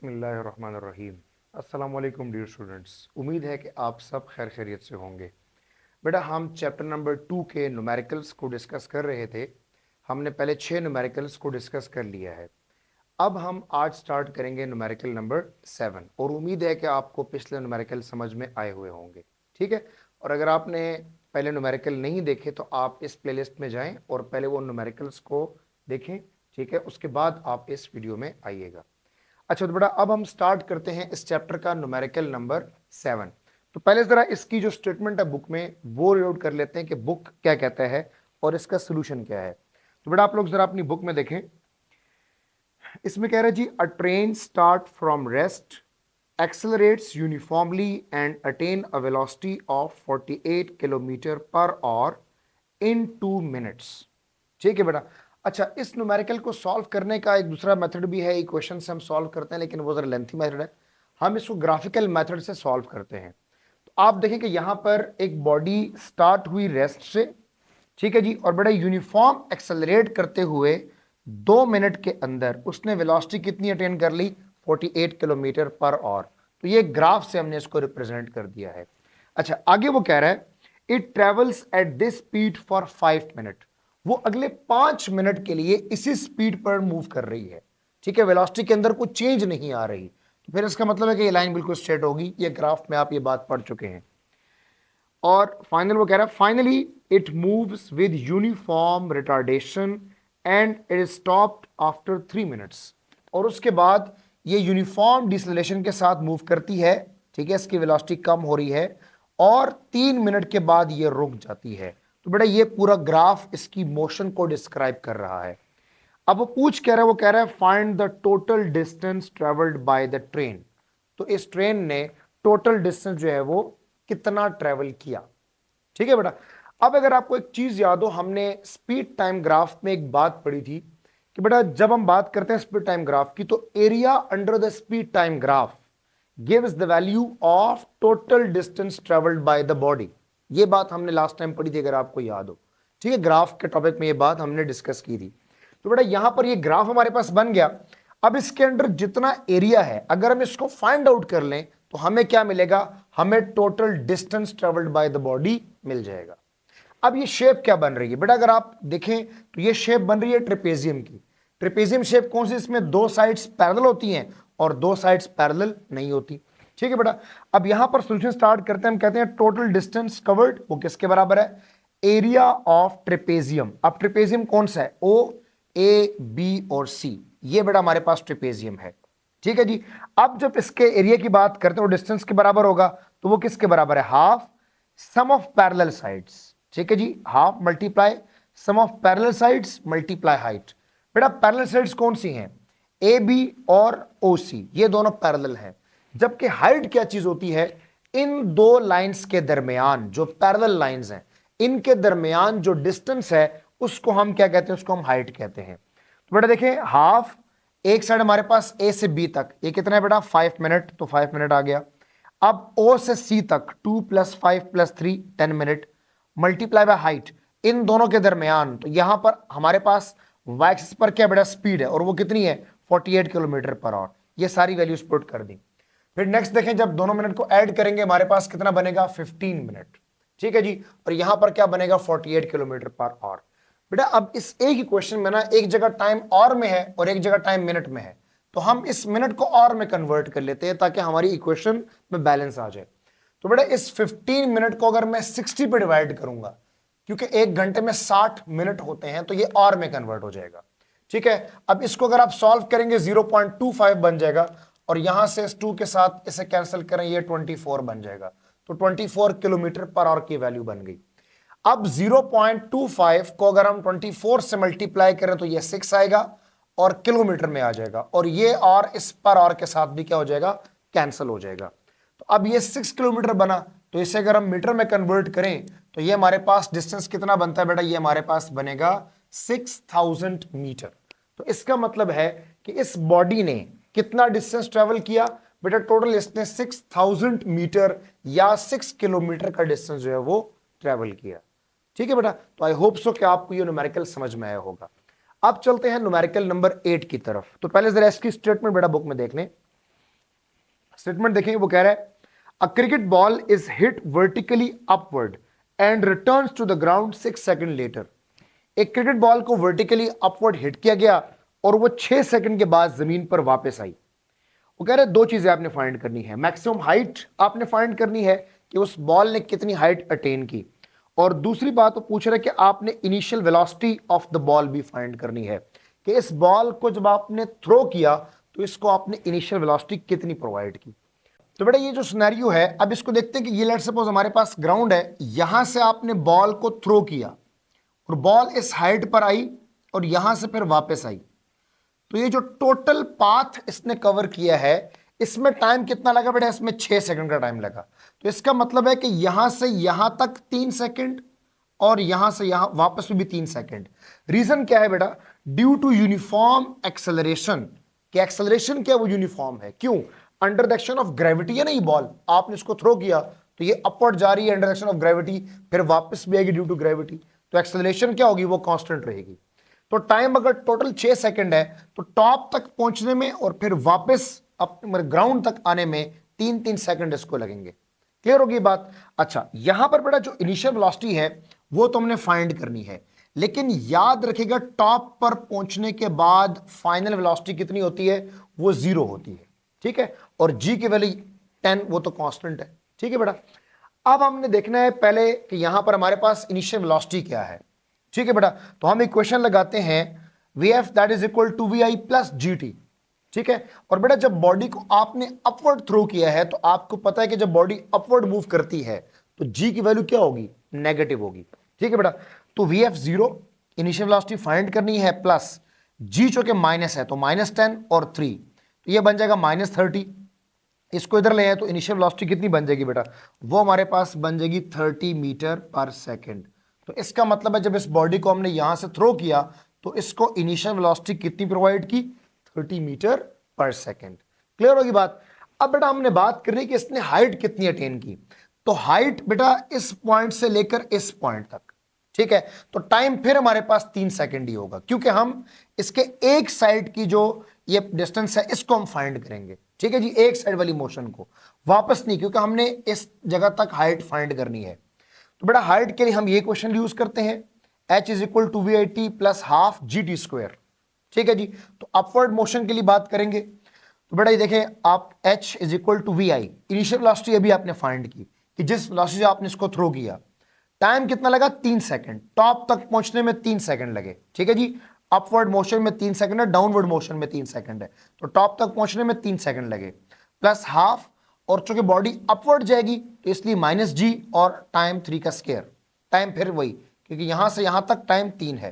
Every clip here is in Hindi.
बिस्मिल्लाहिर्रहमानिर्रहीम। अस्सलाम वालेकुम डियर स्टूडेंट्स। उम्मीद है कि आप सब खैर खैरियत से होंगे। बेटा हम चैप्टर नंबर 2 के न्यूमेरिकल्स को डिस्कस कर रहे थे। हमने पहले 6 न्यूमेरिकल्स को डिस्कस कर लिया है। अब हम आज स्टार्ट करेंगे न्यूमेरिकल नंबर 7 और उम्मीद है कि आपको पिछले न्यूमेरिकल समझ में आए हुए होंगे। ठीक है, और अगर आपने पहले न्यूमेरिकल नहीं देखे तो आप इस प्लेलिस्ट में जाएं और पहले वो न्यूमेरिकल्स को देखें। ठीक है, उसके बाद आप इस वीडियो में आइएगा। अच्छा तो बेटा अब हम स्टार्ट करते हैं इस चैप्टर का न्यूमेरिकल नंबर 7। तो पहले जरा इसकी जो स्टेटमेंट है बुक में वो रीड आउट कर लेते हैं कि बुक क्या कहता है और इसका सोल्यूशन क्या है। तो बेटा आप लोग जरा अपनी बुक में देखें। इसमें कह रहा है जी, a train start from rest, accelerates uniformly and attain a velocity of 48 kilometre per hour in 2 minutes. ठीक है बेटा। अच्छा, इस न्यूमेरिकल को सॉल्व करने का एक दूसरा मेथड भी है। इक्वेशन से हम सॉल्व करते हैं लेकिन वो जरा लेंथी मेथड है। हम इसको ग्राफिकल मेथड से सॉल्व करते हैं। तो आप देखें कि यहां पर एक बॉडी स्टार्ट हुई रेस्ट से, ठीक है जी, और बड़ा यूनिफॉर्म एक्सेलरेट करते हुए 2 मिनट के अंदर उसने वेलोसिटी कितनी अटेन कर ली? 48 किलोमीटर पर आवर। तो ये ग्राफ से हमने इसको रिप्रेजेंट कर दिया है। अच्छा, आगे वो कह रहा है it travels at this speed for 5 minute. वो अगले 5 मिनट के लिए इसी स्पीड पर मूव कर रही है। ठीक है, वेलोसिटी के अंदर कोई चेंज नहीं आ रही। तो फिर इसका मतलब है कि ये लाइन बिल्कुल स्ट्रेट होगी। ये ग्राफ में आप ये बात पढ़ चुके हैं। और फाइनल वो कह रहा है finally it moves with uniform retardation and it stopped after 3 minutes. और उसके बाद ये यूनिफॉर्म डिसलेशन के साथ मूव करती है। ठीक है, इसकी वेलोसिटी कम हो रही है और 3 मिनट के बाद ये रुक जाती है। तो बेटा ये पूरा ग्राफ इसकी मोशन को डिस्क्राइब कर रहा है। अब वो पूछ कह रहा है, वो कह रहा है find the total distance travelled by the train. तो इस ट्रेन ने टोटल डिस्टेंस जो है वो कितना ट्रेवल किया। ठीक है बेटा। अब अगर आपको एक चीज याद हो, हमने स्पीड टाइम ग्राफ में एक बात पढ़ी थी कि बेटा जब हम बात करते हैं स्पीड टाइम ग्राफ की तो area under the speed time graph gives the value of total distance travelled by the body. ये बात हमने लास्ट टाइम पढ़ी थी अगर आपको याद हो। ठीक है, ग्राफ के टॉपिक में ये बात हमने डिस्कस की थी। तो बेटा यहां पर ये ग्राफ हमारे पास बन गया। अब इसके अंदर जितना एरिया है अगर हम इसको फाइंड आउट कर लें तो हमें क्या मिलेगा? हमें total distance travelled by the body मिल जाएगा। अब ये शेप क्या बन रही है बेटा? अगर आप देखें तो ये शेप बन रही है ट्रेपेजियम की। ट्रेपेजियम शेप कौन सी? इसमें 2 साइड्स पैरेलल होती हैं और 2 साइड्स पैरेलल नहीं होती। ठीक है बेटा। अब यहां पर सॉल्यूशन स्टार्ट करते हैं। हम कहते हैं टोटल डिस्टेंस कवर्ड वो किसके बराबर है? Area of trapezium. अब ट्रेपेजियम कौन सा है? ओ, ए, बी और सी। ये बेटा हमारे पास ट्रेपेजियम है। ठीक है जी। अब जब इसके एरिया की बात करते हैं वो डिस्टेंस के बराबर होगा तो वो किसके बराबर है? Half sum of parallel sides. ठीक है जी, half multiply sum of parallel sides multiply height. बेटा पैरेलल साइड्स कौन सी हैं? ए बी और ओ सी, ये दोनों पैरेलल हैं। जबकि हाइट क्या चीज होती है? इन दो लाइंस के दरमियान जो पैरेलल लाइंस हैं इनके दरमियान जो डिस्टेंस है उसको हम क्या कहते हैं? उसको हम हाइट कहते हैं। तो बेटा देखें, हाफ एक साइड हमारे पास ए से बी तक ये कितना है बेटा? 5 मिनट। तो 5 मिनट आ गया। अब ओ से सी तक 2 + 5 + 3 10 minute multiply by height in दोनों के दरमियान। तो यहां पर हमारे पास वाई एक्सिस पर क्या बेटा? स्पीड है और वो कितनी है? 48 किलोमीटर पर आवर। ये सारी वैल्यूज पुट कर दी। फिर नेक्स्ट देखें, जब दोनों मिनट को ऐड करेंगे हमारे पास कितना बनेगा? 15 मिनट। ठीक है जी। और यहां पर क्या बनेगा? 48 किलोमीटर पर आवर। बेटा अब इस एक ही क्वेश्चन में ना एक जगह टाइम और में है और एक जगह टाइम मिनट में है। तो हम इस मिनट को और में कन्वर्ट कर लेते हैं ताकि हमारी इक्वेशन में बैलेंस आ जाए। तो बेटा इस 15 मिनट को अगर मैं 60 पे डिवाइड करूंगा, क्योंकि 1 घंटे में 60 मिनट होते हैं, तो ये और में कन्वर्ट हो जाएगा। ठीक है। अब इसको अगर आप सॉल्व करेंगे 0.25 बन जाएगा और यहां से इस 2 के साथ इसे कैंसिल करें ये 24 बन जाएगा। तो 24 किलोमीटर पर आवर की वैल्यू बन गई। अब 0.25 को अगर हम 24 से मल्टीप्लाई करें तो ये 6 आएगा और किलोमीटर में आ जाएगा और ये और इस पर और के साथ भी क्या हो जाएगा? कैंसिल हो जाएगा। तो अब ये 6 किलोमीटर बना। तो इसे अगर हम मीटर में कन्वर्ट करें तो ये हमारे पास डिस्टेंस कितना बनता है बेटा? ये हमारे पास बनेगा 6000 मीटर। तो इसका मतलब है कि इस बॉडी ने कितना डिस्टेंस ट्रेवल किया बेटा? टोटल इसने 6000 मीटर या 6 किलोमीटर का डिस्टेंस जो है वो ट्रेवल किया। ठीक है बेटा। तो आई होप सो कि आपको ये न्यूमेरिकल समझ में आया होगा। अब चलते हैं न्यूमेरिकल नंबर 8 की तरफ। तो पहले जरा इसकी स्टेटमेंट बेटा बुक में देख लें। स्टेटमेंट देखें, वो कह रहा है a cricket ball is hit vertically upward and returns to the ground 6 second later. एक क्रिकेट बॉल को वर्टिकली अपवर्ड हिट किया गया और वो 6 सेकंड के बाद जमीन पर वापस आई। वो कह रहे हैं दो चीजें आपने फाइंड करनी है, मैक्सिमम हाइट आपने फाइंड करनी है कि उस बॉल ने कितनी हाइट अटेन की, और दूसरी बात वो पूछ रहे हैं कि आपने initial velocity of the ball भी फाइंड करनी है कि इस बॉल को जब आपने थ्रो किया तो इसको आपने इनिशियल वेलोसिटी कितनी प्रोवाइड की। तो बेटा ये जो सिनेरियो है, अब इसको देखते हैं कि ये लेट्स सपोज हमारे पास ग्राउंड है, यहां से आपने बॉल को थ्रो किया और बॉल इस हाइट पर आई और यहां से फिर वापस आई, तो ये जो टोटल पाथ इसने कवर किया है इसमें टाइम कितना लगा बेटा, इसमें 6 सेकंड का टाइम लगा। तो इसका मतलब है कि यहां से यहां तक 3 सेकंड और यहां से यहां वापस भी 3 सेकंड। रीजन क्या है बेटा, ड्यू टू यूनिफॉर्म एक्सेलरेशन। कि एक्सेलरेशन क्या, वो यूनिफॉर्म है। क्यों? Under the action of gravity है ना, ये बॉल आपने इसको थ्रो किया तो ये अपवर्ड जा रही है अंडर एक्शन ऑफ ग्रेविटी, फिर वापस भी आएगी ड्यू टू ग्रेविटी, तो एक्सेलरेशन क्या होगी, वो कांस्टेंट रहेगी। तो टाइम अगर टोटल 6 सेकंड है तो टॉप तक पहुंचने में और फिर वापस अपने ग्राउंड तक आने में 3-3 सेकंड इसको लगेंगे। क्लियर होगी बात? अच्छा, यहां पर बेटा जो इनिशियल वेलोसिटी है वो तो हमने फाइंड करनी है, लेकिन याद रखिएगा टॉप पर पहुंचने के बाद फाइनल वेलोसिटी कितनी होती है, वो 0 होती है। ठीक है, और जी की वैल्यू 10 वो तो कांस्टेंट है। ठीक है बेटा, अब हमने देखना है पहले कि यहां पर हमारे पास इनिशियल वेलोसिटी क्या है। ठीक है बेटा, तो हम इक्वेशन लगाते हैं Vf that is equal to Vi plus GT। ठीक है, और बेटा जब बॉडी को आपने अपवर्ड थ्रो किया है तो आपको पता है कि जब बॉडी अपवर्ड मूव करती है तो G की वैल्यू क्या होगी, नेगेटिव होगी। ठीक है बेटा, तो Vf 0 इनिशियल वेलोसिटी फाइंड करनी है, प्लस G जो कि माइनस है तो -10 और 3, तो ये बन जाएगा -30। इसको इधर ले आए तो इनिशियल वेलोसिटी कितनी बन जाएगी बेटा, वो हमारे पास बन जाएगी 30 मीटर पर सेकेंड। तो इसका मतलब है जब इस बॉडी को हमने यहां से थ्रो किया तो इसको इनिशियल वेलोसिटी कितनी प्रोवाइड की, 30 मीटर पर सेकेंड। क्लियर होगी बात? अब बेटा हमने बात करनी कि इसने हाइट कितनी अटेन की, तो हाइट बेटा इस पॉइंट से लेकर इस पॉइंट तक। ठीक है, तो टाइम फिर हमारे पास 3 सेकंड ही होगा, क्योंकि हम इसके एक साइड की जो ये डिस्टेंस है इसको हम फाइंड करेंगे। ठीक है जी, एक साइड वाली मोशन को, वापस नहीं, क्योंकि हमने इस जगह तक हाइट फाइंड करनी है। तो बेटा हाइट के लिए हम ये क्वेश्चन यूज करते हैं, h is equal to VIT plus half GT square. ठीक है जी, तो अपवर्ड मोशन के लिए बात करेंगे तो बेटा ये देखें आप h is equal to VI, initial velocity अभी आपने फाइंड की कि जिस वेलोसिटी से आपने इसको थ्रो किया, टाइम कितना लगा, 3 सेकंड, टॉप तक पहुंचने में 3 सेकंड लगे। ठीक है जी, अपवर्ड मोशन में 3 सेकंड है, डाउनवर्ड मोशन में 3 सेकंड है, तो टॉप तक पहुंचने में 3 सेकंड लगे, प्लस हाफ, और चूंकि बॉडी अपवर्ड जाएगी तो इसलिए -G और टाइम 3 का स्क्वायर, टाइम फिर वही, क्योंकि यहां से यहां तक टाइम 3 है।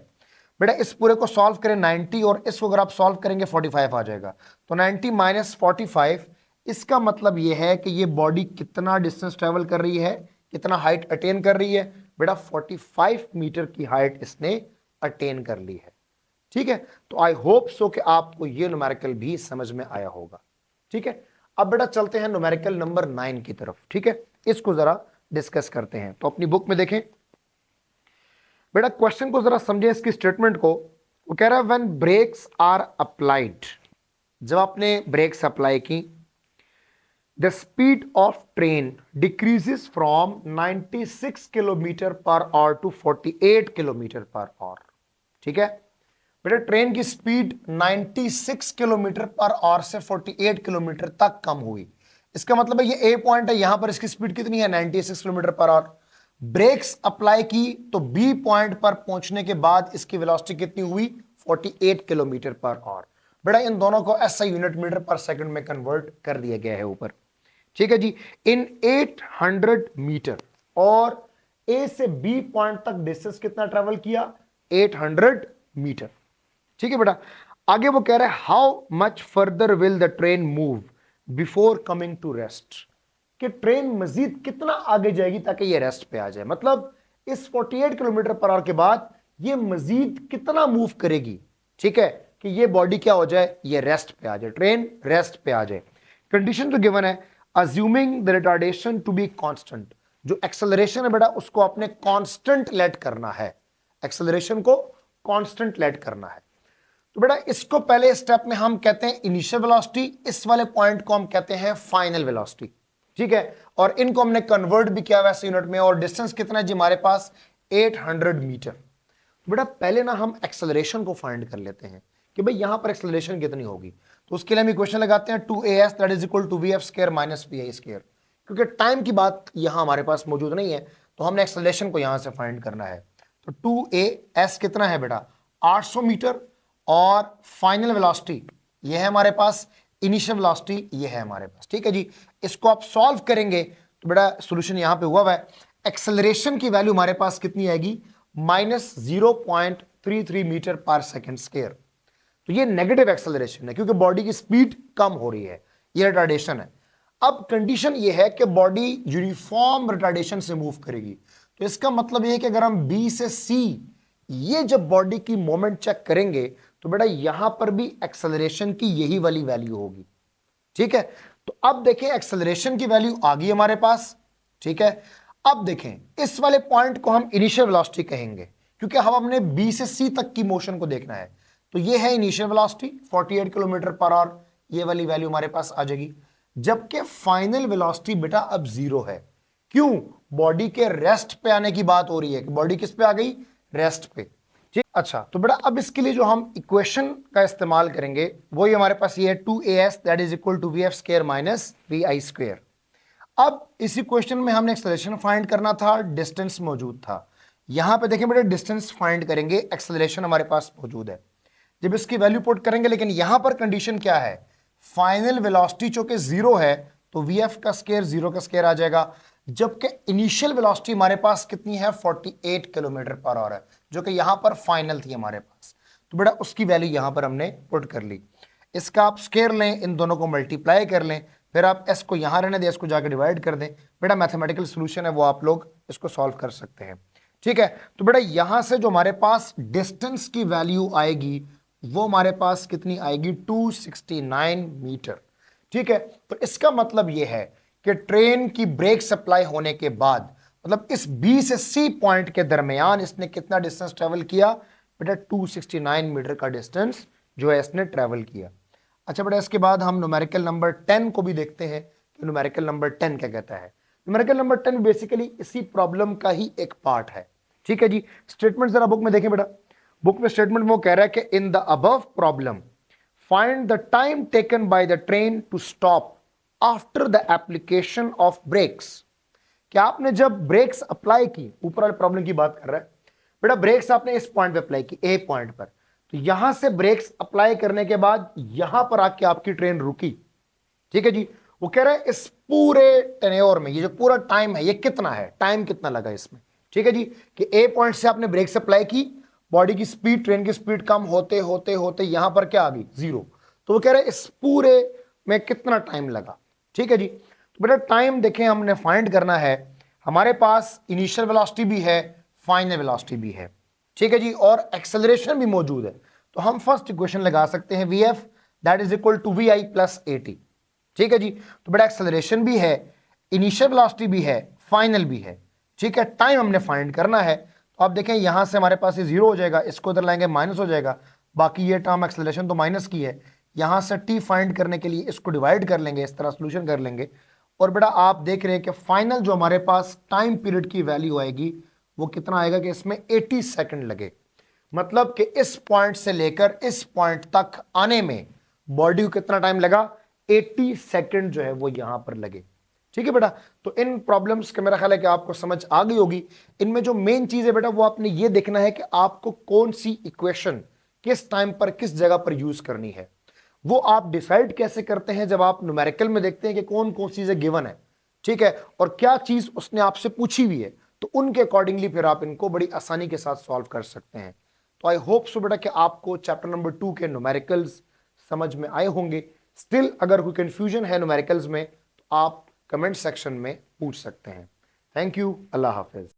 बेटा इस पूरे को सॉल्व करें 90 और इसको अगर आप सॉल्व करेंगे 45 आ जाएगा, तो 90 माइनस 45, इसका मतलब यह है कि ये बॉडी कितना डिस्टेंस ट्रेवल कर रही है, कितना हाइट अटेन कर रही है बेटा, 45 मीटर की हाइट इसने अटेन कर ली है। ठीक है, तो आई होप सो कि आपको ये न्यूमेरिकल भी समझ में आया होगा। ठीक है, अब बेटा चलते हैं न्यूमेरिकल नंबर 9 की तरफ। ठीक है, इसको जरा डिस्कस करते हैं। तो अपनी बुक में देखें बेटा, क्वेश्चन को जरा समझें, इसकी स्टेटमेंट को। वो कह रहा है व्हेन ब्रेक्स आर अप्लाइड, जब आपने ब्रेक्स अप्लाई की, the speed of train decreases from 96 kilometre per hour to 48 kilometre per hour. ठीक है बेटा, ट्रेन की स्पीड 96 किलोमीटर पर आवर से 48 किलोमीटर तक कम हुई। इसका मतलब है ये ए पॉइंट है, यहां पर इसकी स्पीड कितनी है, 96 kilometre per our. Breaks apply की तो बी पॉइंट पर पहुंचने के बाद इसकी वेलोसिटी कितनी हुई, 48 किलोमीटर पर आवर। बेटा इन दोनों को SI यूनिट मीटर पर सेकंड में कन्वर्ट कर दिया गया है ऊपर। ठीक है जी, इन 800 मीटर, और ए से बी पॉइंट तक डिस्टेंस कितना ट्रेवल किया, 800 मीटर। ठीक है बेटा, आगे वो कह रहा है how much further will the train move before coming to rest, कि ट्रेन मजीद कितना आगे जाएगी ताकि ये रेस्ट पे आ जाए। मतलब इस 48 किलोमीटर पर आवर के बाद ये मजीद कितना मूव करेगी, ठीक है, कि ये बॉडी क्या हो जाए, ये रेस्ट पे आ जाए, ट्रेन रेस्ट पे आ जाए। कंडीशन जो गिवन है, assuming the retardation to be constant, जो एक्सेलरेशन है बेटा उसको आपने कांस्टेंट लेट करना है, एक्सेलरेशन को कांस्टेंट लेट करना है। तो बेटा इसको पहले स्टेप में हम कहते हैं इनिशियल वेलोसिटी, इस वाले पॉइंट को हम कहते हैं फाइनल वेलोसिटी, ठीक है। और इनको हमने कन्वर्ट भी किया वैसे यूनिट में, और डिस्टेंस कितना है जी हमारे पास 800 मीटर। तो बेटा पहले ना हम एक्सेलरेशन को फाइंड कर लेते हैं कि भाई यहां पर एक्सेलरेशन कितनी होगी। तो उसके लिए हम इक्वेशन लगाते हैं 2as that is equal to v f square minus v i square. क्योंकि टाइम की बात यहां हमारे पास मौजूद नहीं है, तो हमने एक्सेलरेशन को यहां से फाइंड करना है। तो 2as कितना है बेटा 800 मीटर, और फाइनल वेलोसिटी ये है हमारे पास, इनिशियल वेलोसिटी ये है हमारे पास, ठीक है जी। इसको आप सॉल्व करेंगे तो बेटा सॉल्यूशन यहां पे हुआ है। एक्सेलरेशन की वैल्यू हमारे पास कितनी आएगी -0.33 मीटर पर सेकंड स्क्वायर। तो ये नेगेटिव एक्सेलरेशन है क्योंकि बॉडी की स्पीड कम हो रही है, ये रिटार्डेशन है। अब कंडीशन ये है कि बॉडी यूनिफॉर्म रिटार्डेशन से मूव करेगी। तो इसका मतलब ये है कि अगर हम बी से सी ये जब बॉडी की मोमेंट चेक करेंगे तो बेटा यहां पर भी एक्सेलरेशन की यही वाली वैल्यू होगी, ठीक है। तो अब देखें एक्सेलरेशन की वैल्यू आ गई हमारे पास, ठीक है। अब देखें इस वाले पॉइंट को हम इनिशियल वेलोसिटी कहेंगे क्योंकि हम अपने बी से सी तक की मोशन को देखना है। तो ये है initial velocity 48 kilometre per our, ये वाली वैल्यू हमारे पास आ जाएगी। जबकि फाइनल वेलोसिटी बेटा अब 0 है। क्यों? बॉडी के रेस्ट पे आने की बात हो रही है कि बॉडी किस पे आ गई, रेस्ट पे, ठीक। अच्छा तो बेटा अब इसके लिए जो हम इक्वेशन का इस्तेमाल करेंगे वो ही हमारे पास ये है 2as that is equal to v f square minus v i square. अब इस इक्वेशन में हमने एक्सेलरेशन फाइंड करना था, डिस्टेंस मौजूद था। यहां पे देखें बेटा डिस्टेंस फाइंड करेंगे, एक्सेलरेशन हमारे पास मौजूद है। जब इसकी वैल्यू पुट करेंगे, लेकिन यहां पर कंडीशन क्या है, फाइनल वेलोसिटी चूंकि 0 है तो वी एफ का स्क्वायर 0 का स्क्वायर आ जाएगा। जबकि इनिशियल वेलोसिटी हमारे पास कितनी है 48 किलोमीटर पर आवर है, जो कि यहां पर फाइनल थी हमारे पास। तो बेटा उसकी वैल्यू यहां पर हमने पुट कर ली। इसका आप स्क्वायर लें, इन दोनों को मल्टीप्लाई कर लें, फिर आप एस को यहां रहने दें, इसको जाकर डिवाइड कर दें। बेटा मैथमेटिकल सोल्यूशन है वो आप लोग इसको सॉल्व कर सकते हैं, ठीक है। तो बेटा यहां से जो हमारे पास डिस्टेंस की वैल्यू आएगी वो हमारे पास कितनी आएगी 269 मीटर, ठीक है। तो इसका मतलब यह है कि ट्रेन की ब्रेक सप्लाई होने के बाद, मतलब इस बी से सी पॉइंट के दरमियान इसने कितना डिस्टेंस ट्रेवल किया बेटा 269 मीटर का डिस्टेंस जो है इसने ट्रेवल किया। अच्छा बेटा इसके बाद हम न्यूमेरिकल नंबर 10 को भी देखते हैं कि न्यूमेरिकल नंबर 10 क्या कहता है। न्यूमेरिकल नंबर 10 बेसिकली इसी प्रॉब्लम का ही एक पार्ट है, ठीक है जी। स्टेटमेंट जरा बुक में देखें बेटा, बुक में स्टेटमेंट वो कह रहा है कि in the above problem find the time taken by the train to stop after the application of brakes. क्या आपने जब ब्रेक्स अप्लाई की, ऊपर वाले प्रॉब्लम की बात कर रहा है बेटा, ब्रेक्स आपने इस पॉइंट पे अप्लाई की, ए पॉइंट पर, तो यहां से ब्रेक्स अप्लाई करने के बाद यहां पर आके आपकी ट्रेन रुकी, ठीक है जी। वो कह रहा है इस पूरे टेन्योर में ये जो पूरा टाइम है ये कितना है, टाइम कितना लगा इसमें, ठीक है जी। कि ए पॉइंट से आपने ब्रेक्स अप्लाई की, बॉडी की स्पीड, ट्रेन की स्पीड कम होते होते होते यहां पर क्या आ गई 0। तो वो कह रहे हैं इस पूरे में कितना टाइम लगा, ठीक है जी। तो बेटा टाइम देखें हमने फाइंड करना है, हमारे पास इनिशियल वेलोसिटी भी है, फाइनल वेलोसिटी भी है, ठीक है जी, और एक्सेलरेशन भी मौजूद है। तो हम फर्स्ट इक्वेशन लगा सकते हैं v f that is equal to v i plus a t, ठीक है जी। तो बेटा एक्सेलरेशन भी है, इनिशियल वेलोसिटी भी है, फाइनल भी है, ठीक है। टाइम हमने फाइंड करना है, तो आप देखें यहां से हमारे पास ये 0 हो जाएगा, इसको इधर लाएंगे माइनस हो जाएगा, बाकी ये टर्म एक्सेलरेशन तो माइनस की है। यहां से टी फाइंड करने के लिए इसको डिवाइड कर लेंगे, इस तरह सोल्यूशन कर लेंगे। और बेटा आप देख रहे हैं कि फाइनल जो हमारे पास टाइम पीरियड की वैल्यू आएगी वो कितना आएगा कि इसमें 80 सेकंड लगे। मतलब कि इस पॉइंट से लेकर इस पॉइंट तक आने में बॉडी को कितना टाइम लगा, 80 सेकंड जो है वो यहां पर लगे, ठीक है बेटा। तो इन प्रॉब्लम्स का मेरा ख्याल है कि आपको समझ आ गई होगी। इनमें जो मेन चीज है बेटा वो आपने ये देखना है कि आपको कौन सी इक्वेशन किस टाइम पर किस जगह पर यूज करनी है। वो आप डिसाइड कैसे करते हैं जब आप न्यूमेरिकल में देखते हैं कि कौन कौन सी चीजें गिवन है, ठीक है, और क्या चीज उसने आपसे पूछी हुई है, तो उनके अकॉर्डिंगली फिर आप इनको बड़ी आसानी के साथ सॉल्व कर सकते हैं। तो आई होप सो बेटा कि आपको चैप्टर नंबर 2 के न्यूमेरिकल्स समझ में आए होंगे। स्टिल अगर कोई कंफ्यूजन है न्यूमेरिकल्स में तो आप कमेंट सेक्शन में पूछ सकते हैं। Thank you, Allah Hafiz.